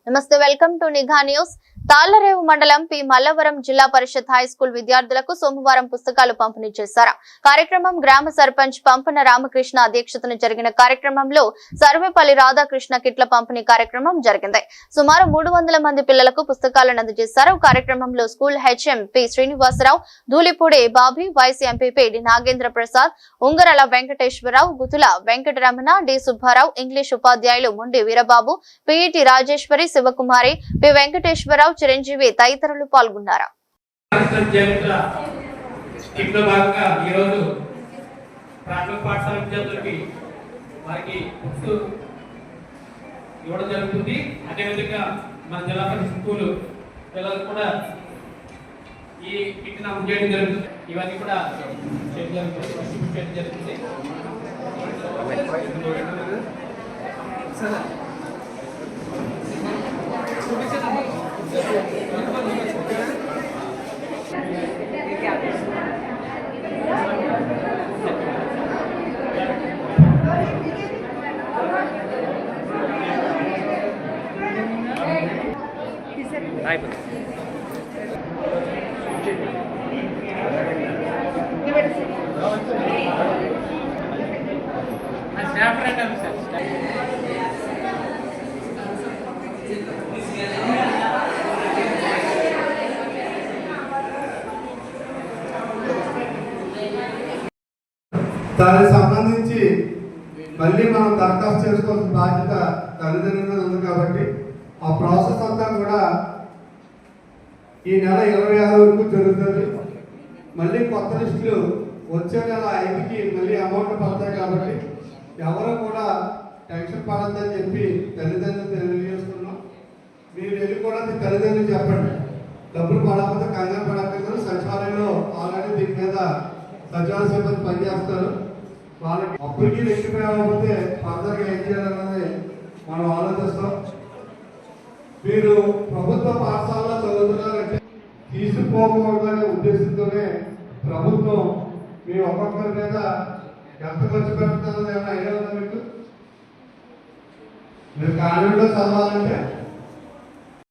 నమస్తే, welcome to నిఘా news. Thallarevu మండలం పి మల్లవరం జిల్లా పరిషత్ హై స్కూల్ విద్యార్థులకు సోమవారం పుస్తకాలు పంపిణీ చేశారు. కార్యక్రమం గ్రామ సర్పంచ్ పంపన రామకృష్ణ అధ్యక్షతన జరిగిన కార్యక్రమంలో సర్వేపల్లి రాధాకృష్ణ కిట్ల పంపిణీ కార్యక్రమం జరిగింది. సుమారు 300 మంది పిల్లలకు పుస్తకాలను అందజేశారు. కార్యక్రమంలో school HM P Srinivasa Rao, Dhulipudi Bobby, vice MPP D Nagendra Prasad, Ungarala Venkateswara Rao, Gutula Venkataramana, D Subba Rao, English ఉపాధ్యాయులు ముండి వీరబాబు, పిఈటి రాజేశ్వరి, శివకుమారి, పి వెంకటేశ్వరరావు, చిరంజీవి తదితరులు పాల్గొన్నారు. ఇవన్నీ కూడా జరుగుతుంది. దానికి సంబంధించి మళ్ళీ మనం దరఖాస్తు చేసుకోవాల్సిన బాధ్యత తల్లిదండ్రుల ఉంది కాబట్టి ఆ ప్రాసెస్ అంతా కూడా ఈ నెల 26 వరకు జరుగుతుంది. మళ్ళీ కొత్త లిస్టులు వచ్చే నెల 5కి మళ్ళీ అమౌంట్ పడతాయి కాబట్టి ఎవరు కూడా టెన్షన్ పడద్దని చెప్పి తల్లిదండ్రులు తెలియజేస్తున్నాం. మీరు వెళ్ళి కూడా మీ తల్లిదండ్రులు చెప్పండి, డబ్బులు పడకపోతే కంగారు పడకపోతే సచివాలయంలో ఆల్రెడీ దీని మీద సచివాలయ సిబ్బంది పనిచేస్తారు. వాళ్ళకి అప్పటికి లెక్కిపోతే ఫర్దర్గా ఏం చేయాలన్నది మనం ఆలోచిస్తాం. మీరు ప్రభుత్వ పాఠశాలలో చదువుతున్నారంటే తీసుకోకూడదనే ఉద్దేశంతోనే ప్రభుత్వం మీ ఒక్కొక్కరి మీద ఎంత ఖర్చు పెడుతుందో ఏమైనా ఐడియా ఉందా మీకు? మీరు కాలేజీలో చదవాలంటే